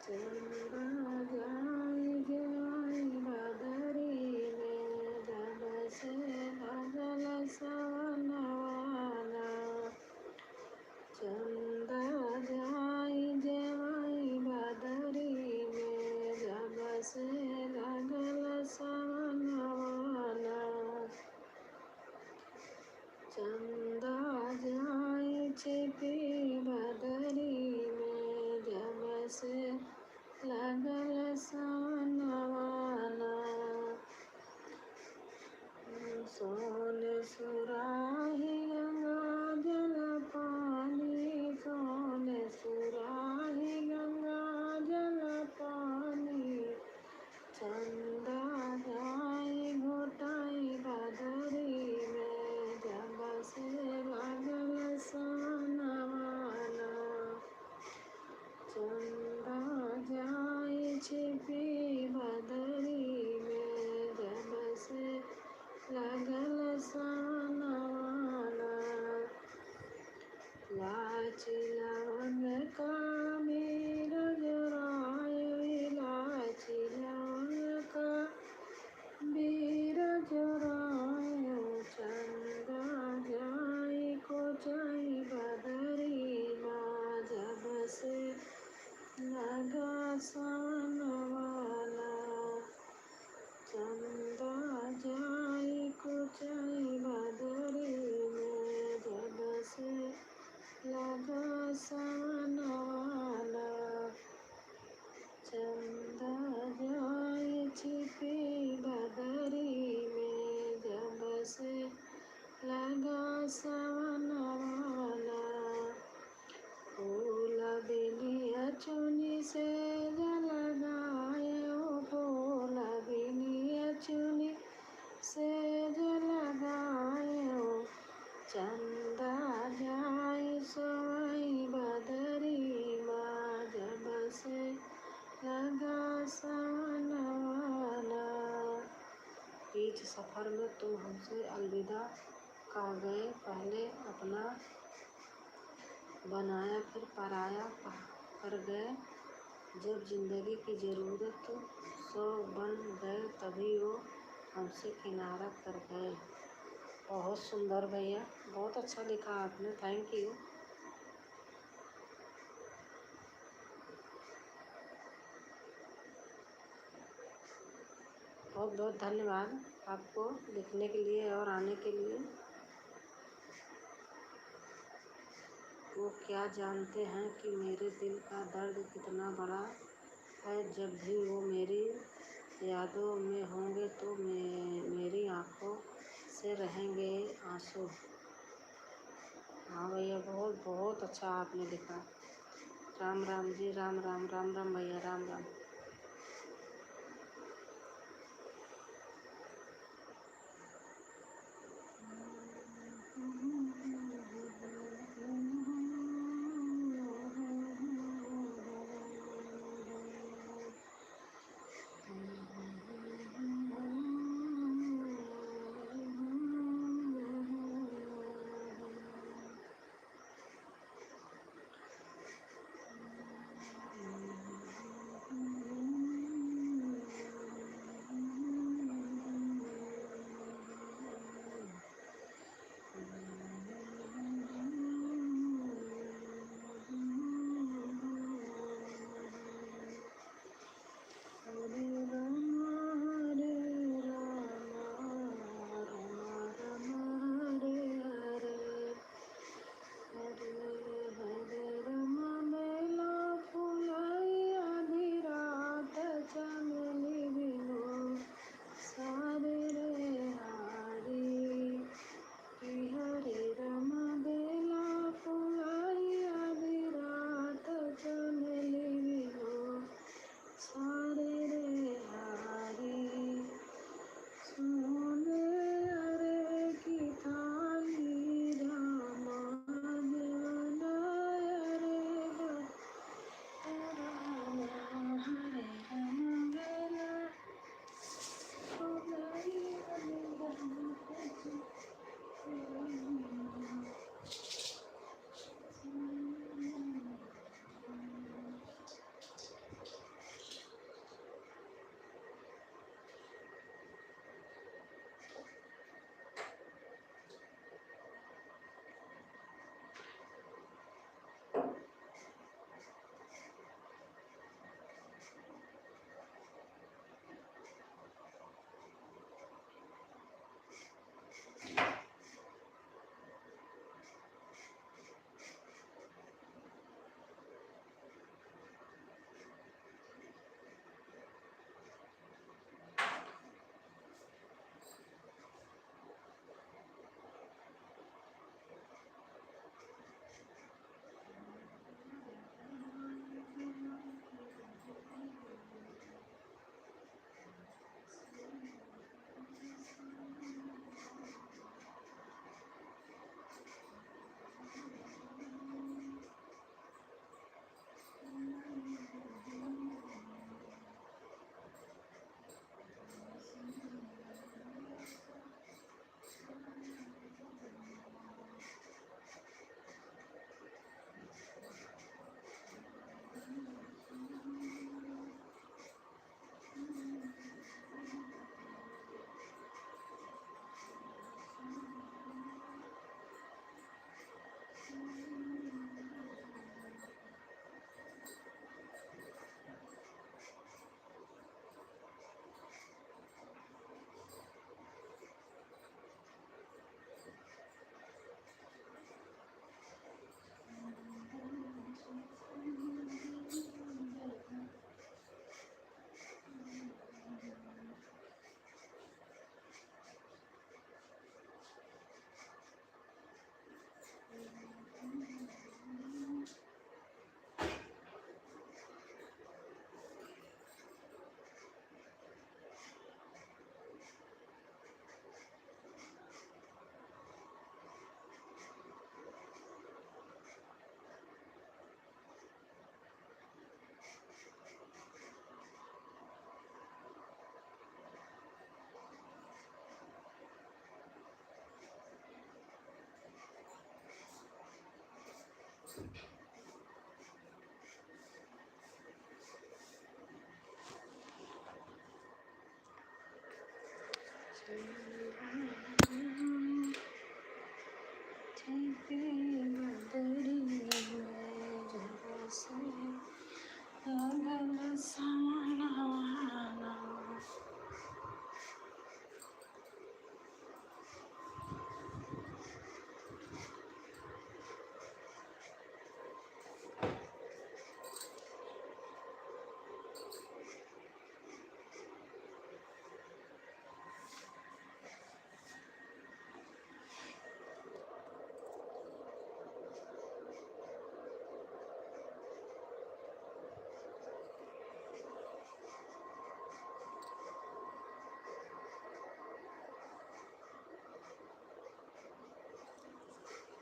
चंदा जाई जाई बदरी में, जब से लगल सवनवाना। चंदा जाई जाई बदरी में, जब से लगल सवनवाना। चंदा जाई छिपी बदरी में, जब से लगल सवनवाना। सोन सुराही गंगा जल पानी, सोन सुराही गंगा जल पानी। चंदा जाई घोटाई बदरी में, जब से लगल सवनवाना। चंदा जाई छिपी बदरी में, जब से लगल सवनवाना। इलायची लवंग का बीरज रायो, इलायची लवंग का बीरज रायो। चंदा जाई कोचाई बदरी माँ, जब से लगा सवनवाना। चंदा जाई कोचाई बदरी में, जब से लगा सवनवाना। चंदा जाई छिपी बदरी में, जब से लगा सवनवाना। फूल बिनिया चुनी से जल गायो, फूल बिनिया चुनी से जल गायो। चंदा जाई सोई बदरी माँ, जब से लगा सवनवाना। बीच सफर में तुम हमसे अलविदा कह गए, पहले अपना बनाया फिर पराया कर गए। जब जिंदगी की ज़रूरत सौ बन गए, तभी वो हमसे किनारा कर गए। बहुत सुंदर भैया, बहुत अच्छा लिखा आपने, थैंक यू। बहुत बहुत धन्यवाद आपको लिखने के लिए और आने के लिए। वो क्या जानते हैं कि मेरे दिल का दर्द कितना बड़ा है। जब भी वो मेरी यादों में होंगे तो मेरी आँखों से रहेंगे आंसू। हाँ भैया, बहुत बहुत अच्छा आपने लिखा। राम राम जी, राम राम, राम राम भैया, राम राम। बदरी में जब से लगन सा